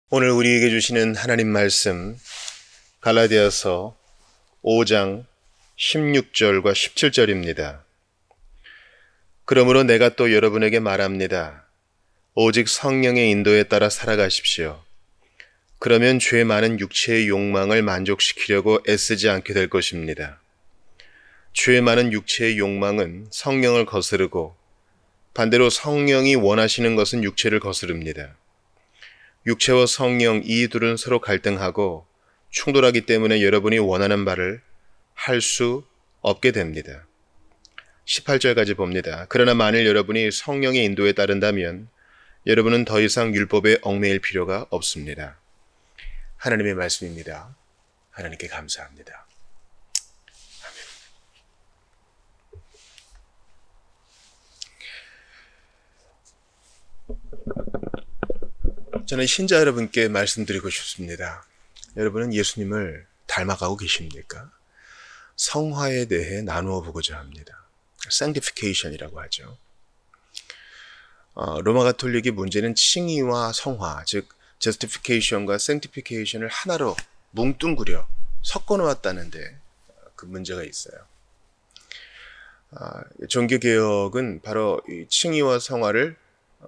오늘 우리에게 주시는 하나님 말씀 갈라디아서 5장 16절과 17절입니다. 그러므로 내가 또 여러분에게 말합니다. 오직 성령의 인도에 따라 살아가십시오. 그러면 죄 많은 육체의 욕망을 만족시키려고 애쓰지 않게 될 것입니다. 죄 많은 육체의 욕망은 성령을 거스르고 반대로 성령이 원하시는 것은 육체를 거스릅니다. 육체와 성령 이 둘은 서로 갈등하고 충돌하기 때문에 여러분이 원하는 바를 할 수 없게 됩니다. 18절까지 봅니다. 그러나 만일 여러분이 성령의 인도에 따른다면 여러분은 더 이상 율법에 얽매일 필요가 없습니다. 하나님의 말씀입니다. 하나님께 감사합니다. 저는 신자 여러분께 말씀드리고 싶습니다. 여러분은 예수님을 닮아가고 계십니까? 성화에 대해 나누어 보고자 합니다. sanctification이라고 하죠. 로마 가톨릭의 문제는 칭의와 성화, 즉 justification과 sanctification을 하나로 뭉뚱그려 섞어 놓았다는데 그 문제가 있어요. 종교개혁은 바로 이 칭의와 성화를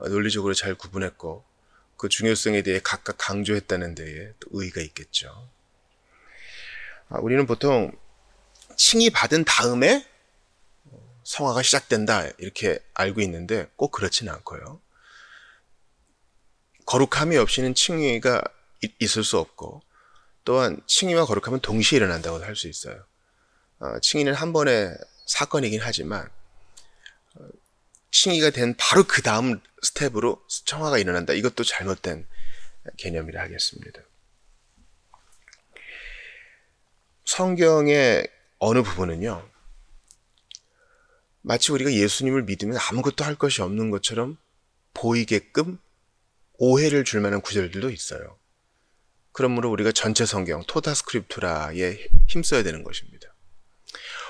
논리적으로 잘 구분했고 그 중요성에 대해 각각 강조했다는 데에 또 의의가 있겠죠. 우리는 보통 칭의 받은 다음에 성화가 시작된다 이렇게 알고 있는데 꼭 그렇지는 않고요. 거룩함이 없이는 칭의가 있을 수 없고 또한 칭의와 거룩함은 동시에 일어난다고 할 수 있어요. 칭의는 한 번의 사건이긴 하지만 칭의가 된 바로 그 다음 스텝으로 성화가 일어난다. 이것도 잘못된 개념이라 하겠습니다. 성경의 어느 부분은요, 마치 우리가 예수님을 믿으면 아무것도 할 것이 없는 것처럼 보이게끔 오해를 줄 만한 구절들도 있어요. 그러므로 우리가 전체 성경, 토다 스크립투라에 힘써야 되는 것입니다.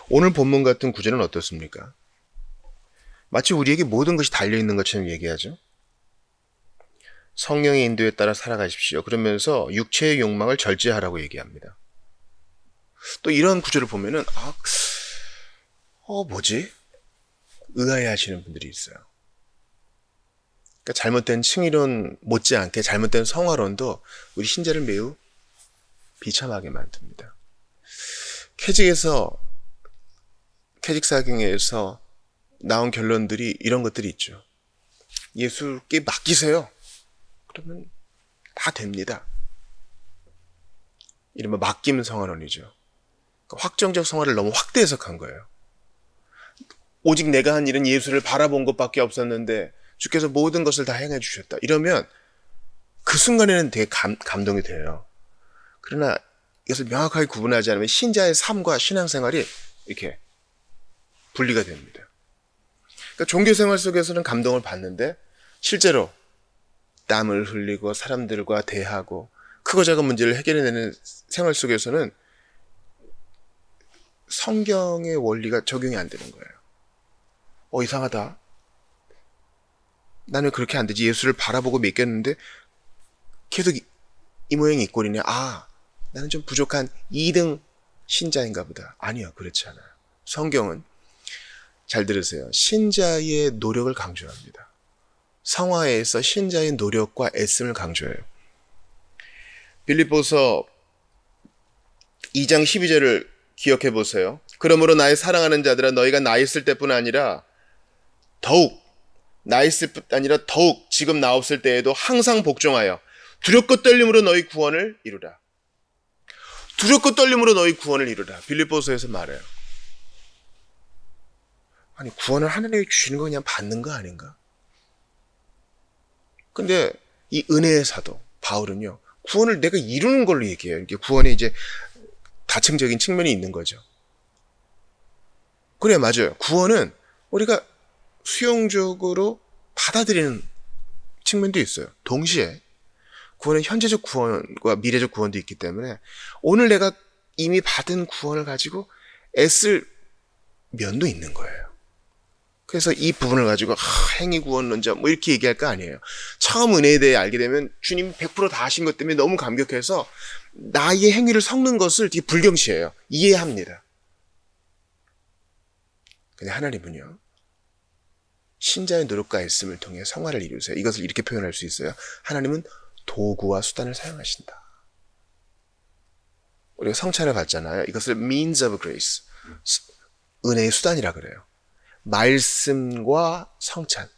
오늘 본문 같은 구절은 어떻습니까? 마치 우리에게 모든 것이 달려있는 것처럼 얘기하죠. 성령의 인도에 따라 살아가십시오. 그러면서 육체의 욕망을 절제하라고 얘기합니다. 또 이런 구절을 보면은 뭐지? 의아해 하시는 분들이 있어요. 그러니까 잘못된 칭의론 못지않게 잘못된 성화론도 우리 신자를 매우 비참하게 만듭니다. 캐직사경에서 나온 결론들이 이런 것들이 있죠. 예수께 맡기세요. 그러면 다 됩니다. 이른바 맡김 성화론이죠. 그러니까 확정적 성화를 너무 확대 해석한 거예요. 오직 내가 한 일은 예수를 바라본 것밖에 없었는데 주께서 모든 것을 다 행해 주셨다. 이러면 그 순간에는 되게 감동이 돼요. 그러나 이것을 명확하게 구분하지 않으면 신자의 삶과 신앙생활이 이렇게 분리가 됩니다. 그러니까 종교생활 속에서는 감동을 받는데 실제로 땀을 흘리고 사람들과 대하고 크고 작은 문제를 해결해내는 생활 속에서는 성경의 원리가 적용이 안 되는 거예요. 이상하다. 나는 그렇게 안 되지. 예수를 바라보고 믿겠는데 계속 이 모양이 이 꼴이네. 나는 좀 부족한 2등 신자인가 보다. 아니요, 그렇지 않아요. 성경은 잘 들으세요. 신자의 노력을 강조합니다. 성화에서 신자의 노력과 애씀을 강조해요. 빌립보서 2장 12절을 기억해 보세요. 그러므로 나의 사랑하는 자들아 너희가 나 있을 때뿐 아니라 더욱 지금 나 없을 때에도 항상 복종하여 두렵고 떨림으로 너희 구원을 이루라. 두렵고 떨림으로 너희 구원을 이루라. 빌립보서에서 말해요. 아니, 구원을 하나님이 주시는 거 그냥 받는 거 아닌가? 근데 이 은혜의 사도 바울은요, 구원을 내가 이루는 걸로 얘기해요. 이게 구원에 이제 다층적인 측면이 있는 거죠. 그래, 맞아요. 구원은 우리가 수용적으로 받아들이는 측면도 있어요. 동시에 구원은 현재적 구원과 미래적 구원도 있기 때문에 오늘 내가 이미 받은 구원을 가지고 애쓸 면도 있는 거예요. 그래서 이 부분을 가지고 행위 구원론자 뭐 이렇게 얘기할 거 아니에요. 처음 은혜에 대해 알게 되면 주님 100%다 하신 것 때문에 너무 감격해서 나의 행위를 섞는 것을 되게 불경시해요. 이해합니다. 근데 하나님은요, 신자의 노력과 애씀을 통해 성화를 이루세요. 이것을 이렇게 표현할 수 있어요. 하나님은 도구와 수단을 사용하신다. 우리가 성찬을 받잖아요. 이것을 means of grace, 은혜의 수단이라 그래요. 말씀과 성찬,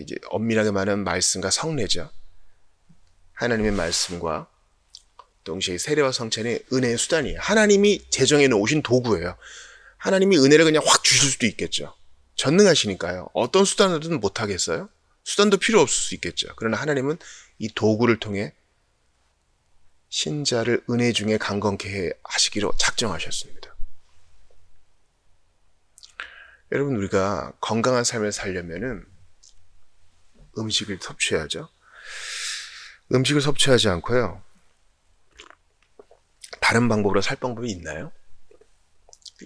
이제 엄밀하게 말하면 말씀과 성례죠. 하나님의 말씀과 동시에 세례와 성찬이 은혜의 수단이에요. 하나님이 제정해 놓으신 도구예요. 하나님이 은혜를 그냥 확 주실 수도 있겠죠. 전능하시니까요. 어떤 수단으로든 못하겠어요? 수단도 필요 없을 수 있겠죠. 그러나 하나님은 이 도구를 통해 신자를 은혜 중에 강건케 하시기로 작정하셨습니다. 여러분, 우리가 건강한 삶을 살려면은 음식을 섭취해야죠. 음식을 섭취하지 않고요, 다른 방법으로 살 방법이 있나요?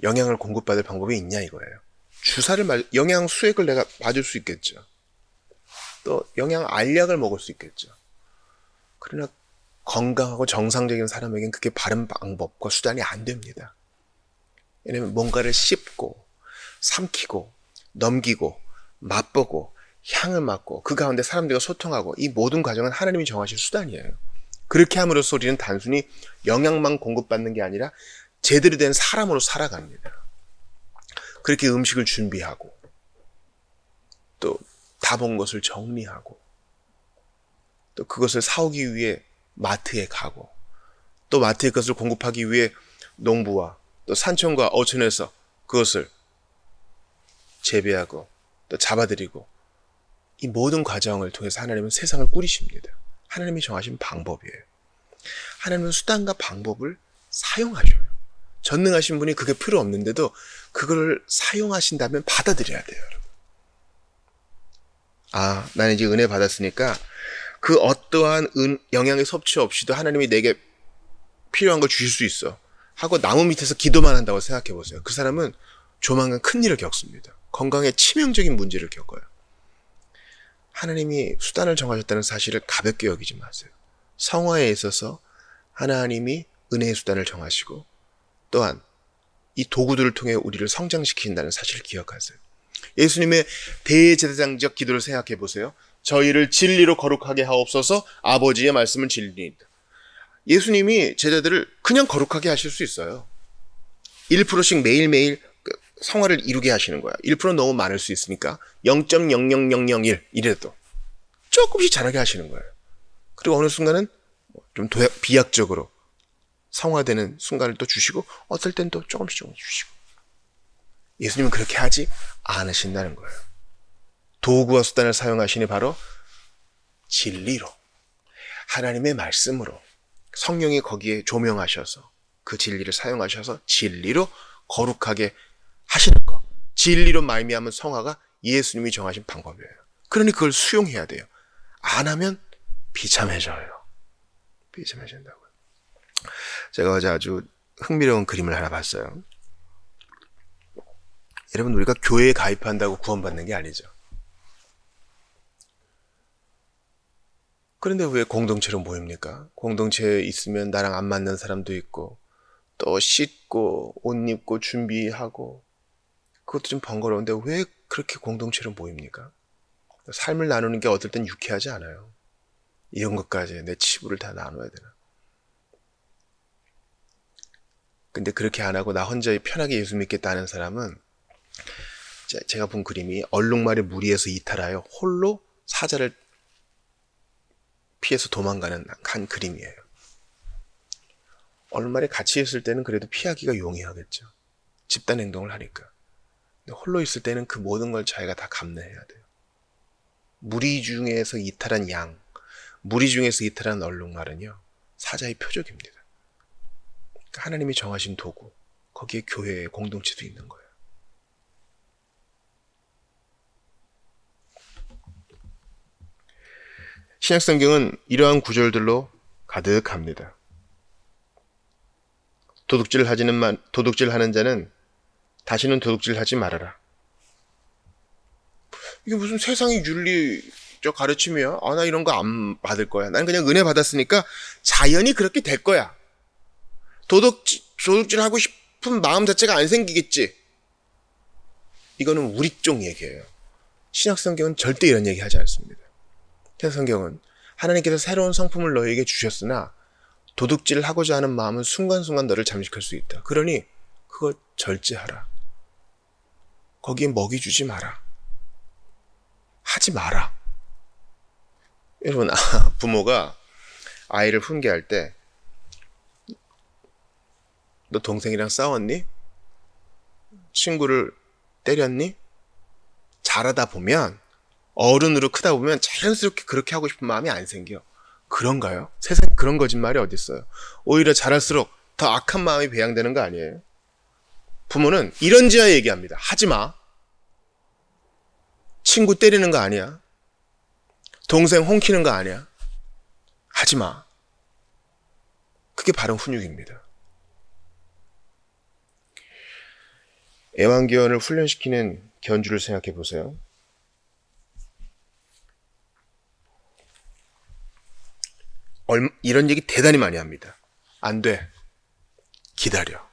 영양을 공급받을 방법이 있냐 이거예요. 영양 수액을 내가 받을 수 있겠죠. 또 영양 알약을 먹을 수 있겠죠. 그러나 건강하고 정상적인 사람에겐 그게 바른 방법과 수단이 안 됩니다. 왜냐하면 뭔가를 씹고 삼키고 넘기고 맛보고 향을 맡고 그 가운데 사람들과 소통하고 이 모든 과정은 하나님이 정하실 수단이에요. 그렇게 함으로써 우리는 단순히 영양만 공급받는 게 아니라 제대로 된 사람으로 살아갑니다. 그렇게 음식을 준비하고 또 다 본 것을 정리하고 또 그것을 사오기 위해 마트에 가고 또 마트에 그것을 공급하기 위해 농부와 또 산촌과 어촌에서 그것을 재배하고 또 잡아들이고 이 모든 과정을 통해서 하나님은 세상을 꾸리십니다. 하나님이 정하신 방법이에요. 하나님은 수단과 방법을 사용하셔요. 전능하신 분이 그게 필요 없는데도 그걸 사용하신다면 받아들여야 돼요, 여러분. 아, 나는 이제 은혜 받았으니까 그 어떠한 영양의 섭취 없이도 하나님이 내게 필요한 걸 주실 수 있어 하고 나무 밑에서 기도만 한다고 생각해 보세요. 그 사람은 조만간 큰 일을 겪습니다. 건강에 치명적인 문제를 겪어요. 하나님이 수단을 정하셨다는 사실을 가볍게 여기지 마세요. 성화에 있어서 하나님이 은혜의 수단을 정하시고 또한 이 도구들을 통해 우리를 성장시킨다는 사실을 기억하세요. 예수님의 대제사장적 기도를 생각해 보세요. 저희를 진리로 거룩하게 하옵소서. 아버지의 말씀은 진리이다. 예수님이 제자들을 그냥 거룩하게 하실 수 있어요. 1%씩 매일매일 성화를 이루게 하시는 거야. 1% 너무 많을 수 있으니까 0.00001 이래도 조금씩 자라게 하시는 거예요. 그리고 어느 순간은 좀 비약적으로 성화되는 순간을 또 주시고 어떨 땐 또 조금씩 주시고. 예수님은 그렇게 하지 않으신다는 거예요. 도구와 수단을 사용하시니 바로 진리로, 하나님의 말씀으로 성령이 거기에 조명하셔서 그 진리를 사용하셔서 진리로 거룩하게 하시는 것. 진리로 말미암은 성화가 예수님이 정하신 방법이에요. 그러니 그걸 수용해야 돼요. 안 하면 비참해져요. 비참해진다고요. 제가 어제 아주 흥미로운 그림을 하나 봤어요. 여러분, 우리가 교회에 가입한다고 구원받는 게 아니죠. 그런데 왜 공동체로 모입니까? 공동체에 있으면 나랑 안 맞는 사람도 있고 또 씻고 옷 입고 준비하고 그것도 좀 번거로운데 왜 그렇게 공동체로 모입니까? 삶을 나누는 게 어떨 땐 유쾌하지 않아요. 이런 것까지 내 치부를 다 나눠야 되나? 근데 그렇게 안 하고 나 혼자 편하게 예수 믿겠다는 사람은 제가 본 그림이 얼룩말의 무리에서 이탈하여 홀로 사자를 피해서 도망가는 한 그림이에요. 얼룩말이 같이 있을 때는 그래도 피하기가 용이하겠죠. 집단 행동을 하니까. 근데 홀로 있을 때는 그 모든 걸 자기가 다 감내해야 돼요. 무리 중에서 이탈한 양, 무리 중에서 이탈한 얼룩말은요, 사자의 표적입니다. 그러니까 하나님이 정하신 도구, 거기에 교회의 공동체도 있는 거예요. 신약성경은 이러한 구절들로 가득합니다. 도둑질하는 자는 다시는 도둑질하지 말아라. 이게 무슨 세상의 윤리적 가르침이야? 나 이런 거 안 받을 거야. 난 그냥 은혜 받았으니까 자연히 그렇게 될 거야. 도둑질 하고 싶은 마음 자체가 안 생기겠지. 이거는 우리 쪽 얘기예요. 신약 성경은 절대 이런 얘기 하지 않습니다. 신약 성경은 하나님께서 새로운 성품을 너에게 주셨으나 도둑질을 하고자 하는 마음은 순간순간 너를 잠식할 수 있다. 그러니 그걸 절제하라. 거기에 먹이 주지 마라. 하지 마라. 여러분, 부모가 아이를 훈계할 때 너 동생이랑 싸웠니? 친구를 때렸니? 자라다 보면 어른으로 크다 보면 자연스럽게 그렇게 하고 싶은 마음이 안 생겨. 그런가요? 세상에 그런 거짓말이 어딨어요. 오히려 자랄수록 더 악한 마음이 배양되는 거 아니에요? 부모는 이런지야 얘기합니다. 하지마. 친구 때리는 거 아니야. 동생 홍키는 거 아니야. 하지마. 그게 바로 훈육입니다. 애완견을 훈련시키는 견주를 생각해 보세요. 이런 얘기 대단히 많이 합니다. 안 돼. 기다려.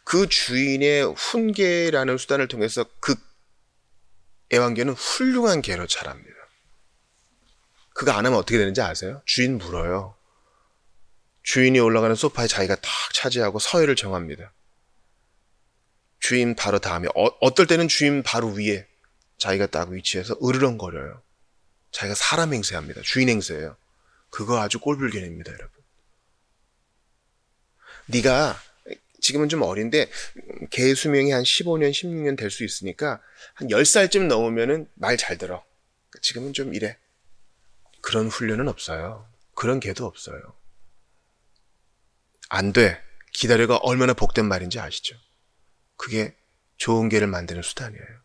그 주인의 훈계라는 수단을 통해서 그 애완견은 훌륭한 개로 자랍니다. 그거 안 하면 어떻게 되는지 아세요? 주인 물어요. 주인이 올라가는 소파에 자기가 탁 차지하고 서열을 정합니다. 주인 바로 다음에 어떨 때는 주인 바로 위에 자기가 딱 위치해서 으르렁거려요. 자기가 사람 행세합니다. 주인 행세예요. 그거 아주 꼴불견입니다, 여러분. 네가 지금은 좀 어린데 개 수명이 한 15년, 16년 될 수 있으니까 한 10살쯤 넘으면은 말 잘 들어. 지금은 좀 이래. 그런 훈련은 없어요. 그런 개도 없어요. 안 돼. 기다려가 얼마나 복된 말인지 아시죠? 그게 좋은 개를 만드는 수단이에요.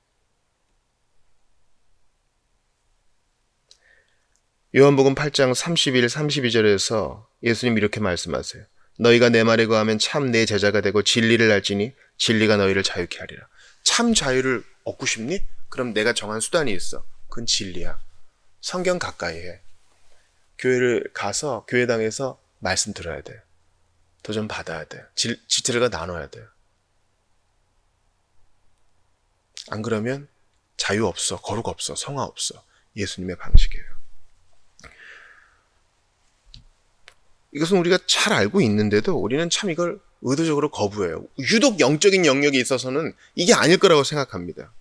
요한복음 8장 31, 32절에서 예수님 이렇게 말씀하세요. 너희가 내 말에 거하면 참 내 제자가 되고 진리를 알지니 진리가 너희를 자유케 하리라. 참 자유를 얻고 싶니? 그럼 내가 정한 수단이 있어. 그건 진리야. 성경 가까이 해. 교회를 가서 교회당에서 말씀 들어야 돼. 도전 받아야 돼. 지체들과 나눠야 돼. 안 그러면 자유 없어. 거룩 없어. 성화 없어. 예수님의 방식이에요. 이것은 우리가 잘 알고 있는데도 우리는 참 이걸 의도적으로 거부해요. 유독 영적인 영역에 있어서는 이게 아닐 거라고 생각합니다.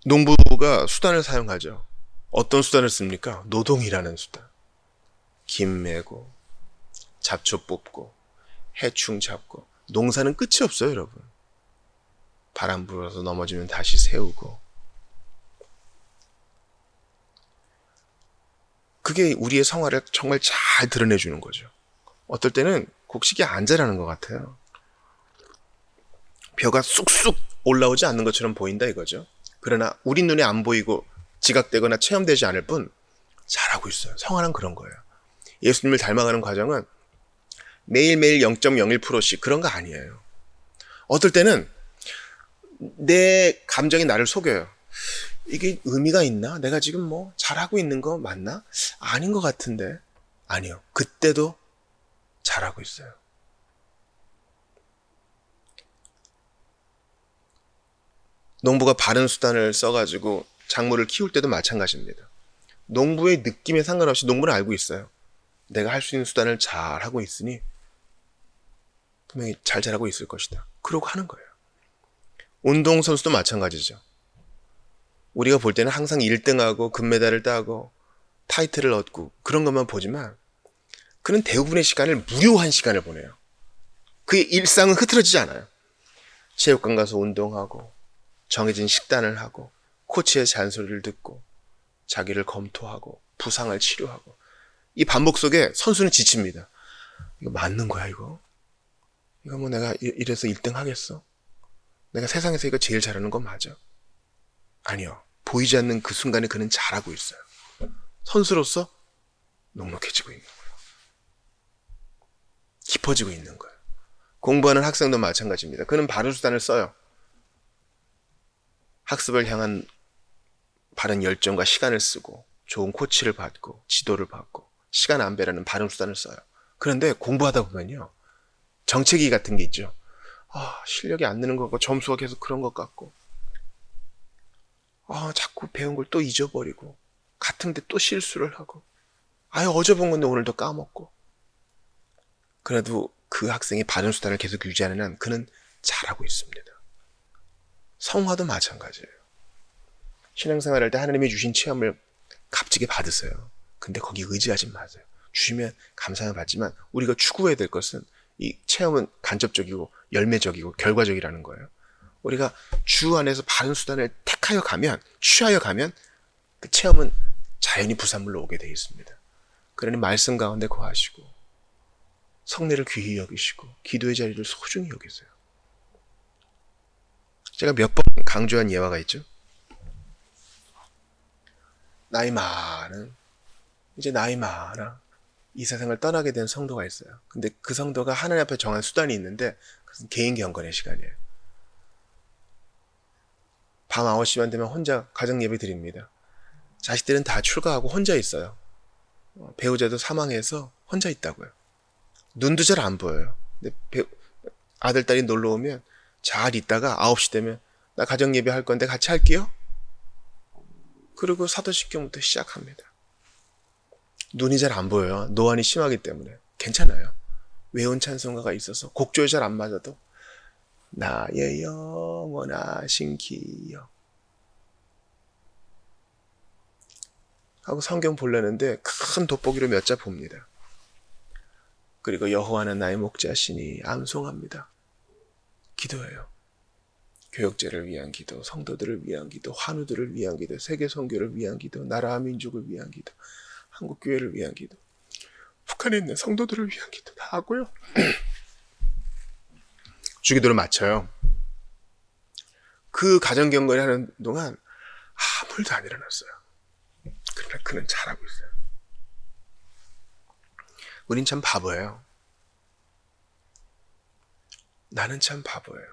농부가 수단을 사용하죠. 어떤 수단을 씁니까? 노동이라는 수단. 김 메고, 잡초 뽑고, 해충 잡고. 농사는 끝이 없어요, 여러분. 바람 불어서 넘어지면 다시 세우고. 그게 우리의 성화를 정말 잘 드러내주는 거죠. 어떨 때는 곡식이 안 자라는 것 같아요. 벼가 쑥쑥 올라오지 않는 것처럼 보인다 이거죠. 그러나 우리 눈에 안 보이고 지각되거나 체험되지 않을 뿐 잘하고 있어요. 성화는 그런 거예요. 예수님을 닮아가는 과정은 매일매일 0.01%씩 그런 거 아니에요. 어떨 때는 내 감정이 나를 속여요. 이게 의미가 있나? 내가 지금 뭐 잘하고 있는 거 맞나? 아닌 것 같은데. 아니요. 그때도 잘하고 있어요. 농부가 바른 수단을 써가지고 작물을 키울 때도 마찬가지입니다. 농부의 느낌에 상관없이 농부는 알고 있어요. 내가 할 수 있는 수단을 잘 하고 있으니 분명히 잘 자라고 있을 것이다. 그러고 하는 거예요. 운동선수도 마찬가지죠. 우리가 볼 때는 항상 1등하고 금메달을 따고 타이틀을 얻고 그런 것만 보지만 그는 대부분의 시간을 무료한 시간을 보내요. 그의 일상은 흐트러지지 않아요. 체육관 가서 운동하고 정해진 식단을 하고 코치의 잔소리를 듣고 자기를 검토하고 부상을 치료하고 이 반복 속에 선수는 지칩니다. 이거 맞는 거야 이거? 이거 뭐 내가 이래서 1등 하겠어? 내가 세상에서 이거 제일 잘하는 건 맞아? 아니요. 보이지 않는 그 순간에 그는 잘하고 있어요. 선수로서 넉넉해지고 있는 거예요. 깊어지고 있는 거예요. 공부하는 학생도 마찬가지입니다. 그는 바른 수단을 써요. 학습을 향한 바른 열정과 시간을 쓰고 좋은 코치를 받고 지도를 받고 시간 안배라는 바른 수단을 써요. 그런데 공부하다 보면요, 정체기 같은 게 있죠. 실력이 안 느는 것 같고 점수가 계속 그런 것 같고 자꾸 배운 걸 또 잊어버리고 같은데 또 실수를 하고 어제 본 건데 오늘도 까먹고. 그래도 그 학생이 바른 수단을 계속 유지하는 한 그는 잘하고 있습니다. 성화도 마찬가지예요. 신앙생활할 때 하나님이 주신 체험을 값지게 받으세요. 근데 거기 의지하지 마세요. 주시면 감사는 받지만 우리가 추구해야 될 것은 이 체험은 간접적이고 열매적이고 결과적이라는 거예요. 우리가 주 안에서 바른 수단을 택하여 가면, 취하여 가면 그 체험은 자연히 부산물로 오게 되어 있습니다. 그러니 말씀 가운데 거하시고 성례를 귀히 여기시고 기도의 자리를 소중히 여기세요. 제가 몇 번 강조한 예화가 있죠. 나이 많아 이 세상을 떠나게 된 성도가 있어요. 근데 그 성도가 하나님 앞에 정한 수단이 있는데 그것은 개인 경건의 시간이에요. 밤 9시만 되면 혼자 가정 예배 드립니다. 자식들은 다 출가하고 혼자 있어요. 배우자도 사망해서 혼자 있다고요. 눈도 잘 안 보여요. 근데 아들, 딸이 놀러 오면 잘 있다가 9시 되면 나 가정 예배 할 건데 같이 할게요. 그리고 사도신경부터 시작합니다. 눈이 잘 안 보여요. 노안이 심하기 때문에. 괜찮아요. 외운 찬송가가 있어서 곡조에 잘 안 맞아도 나의 영원하신 기여 하고 성경 보려는데 큰 돋보기로 몇 자 봅니다. 그리고 여호와는 나의 목자시니 암송합니다. 기도해요. 교역제를 위한 기도, 성도들을 위한 기도, 환우들을 위한 기도, 세계 선교를 위한 기도, 나라와 민족을 위한 기도, 한국교회를 위한 기도, 북한에 있는 성도들을 위한 기도 다 하고요. 주기도를 마쳐요. 그 가정경건을 하는 동안 아무 일도 안 일어났어요. 그러나 그는 잘하고 있어요. 우린 참 바보예요. 나는 참 바보예요.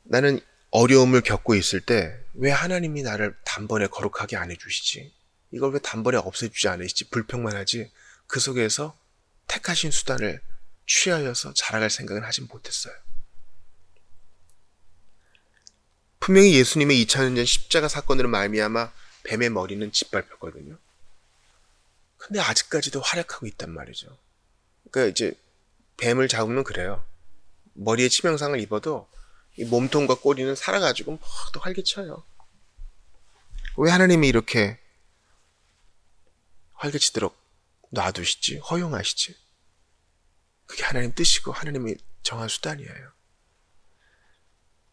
나는 어려움을 겪고 있을 때 왜 하나님이 나를 단번에 거룩하게 안 해주시지? 이걸 왜 단번에 없애주지 않으시지? 불평만 하지. 그 속에서 택하신 수단을 취하여서 자라갈 생각은 하진 못했어요. 분명히 예수님의 2000년 십자가 사건으로 말미암아 뱀의 머리는 짓밟혔거든요. 근데 아직까지도 활약하고 있단 말이죠. 그러니까 이제 뱀을 잡으면 그래요. 머리에 치명상을 입어도 이 몸통과 꼬리는 살아가지고 막 또 활개쳐요. 왜 하나님이 이렇게 활개치도록 놔두시지? 허용하시지? 그게 하나님 뜻이고 하나님이 정한 수단이에요.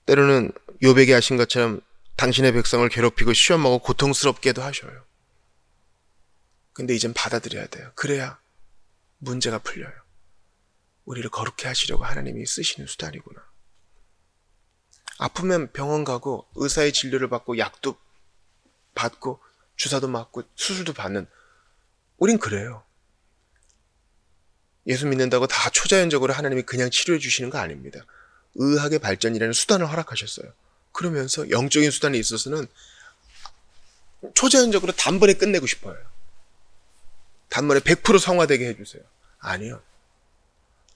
때로는 욥에게 하신 것처럼 당신의 백성을 괴롭히고 시험하고 고통스럽게도 하셔요. 근데 이젠 받아들여야 돼요. 그래야 문제가 풀려요. 우리를 거룩해 하시려고 하나님이 쓰시는 수단이구나. 아프면 병원 가고 의사의 진료를 받고 약도 받고 주사도 맞고 수술도 받는, 우린 그래요. 예수 믿는다고 다 초자연적으로 하나님이 그냥 치료해 주시는 거 아닙니다. 의학의 발전이라는 수단을 허락하셨어요. 그러면서 영적인 수단에 있어서는 초자연적으로 단번에 끝내고 싶어요. 단번에 100% 성화되게 해주세요. 아니요.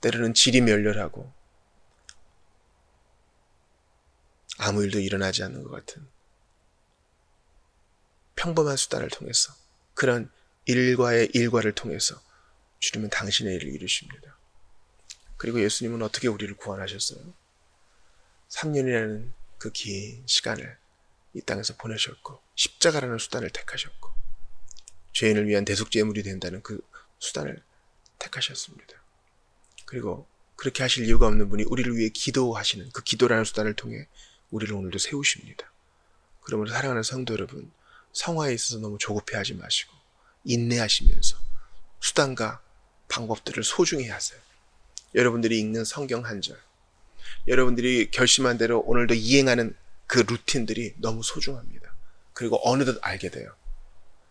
때로는 질이 멸렬하고 아무 일도 일어나지 않는 것 같은 평범한 수단을 통해서, 그런 일과의 일과를 통해서 주님은 당신의 일을 이루십니다. 그리고 예수님은 어떻게 우리를 구원하셨어요? 3년이라는 그 긴 시간을 이 땅에서 보내셨고 십자가라는 수단을 택하셨고 죄인을 위한 대속제물이 된다는 그 수단을 택하셨습니다. 그리고 그렇게 하실 이유가 없는 분이 우리를 위해 기도하시는 그 기도라는 수단을 통해 우리를 오늘도 세우십니다. 그러므로 사랑하는 성도 여러분, 성화에 있어서 너무 조급해하지 마시고 인내하시면서 수단과 방법들을 소중히 하세요. 여러분들이 읽는 성경 한 절, 여러분들이 결심한 대로 오늘도 이행하는 그 루틴들이 너무 소중합니다. 그리고 어느덧 알게 돼요.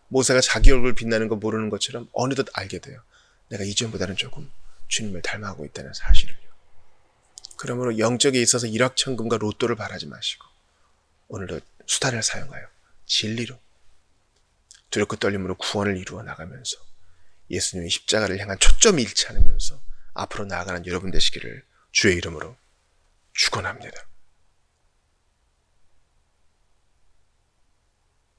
모세가 자기 얼굴 빛나는 거 모르는 것처럼 어느덧 알게 돼요. 내가 이전보다는 조금 주님을 닮아가고 있다는 사실을요. 그러므로 영적에 있어서 일확천금과 로또를 바라지 마시고 오늘도 수단을 사용하여 진리로 두렵고 떨림으로 구원을 이루어 나가면서 예수님의 십자가를 향한 초점이 잃지 않으면서 앞으로 나아가는 여러분 되시기를 주의 이름으로 축원합니다.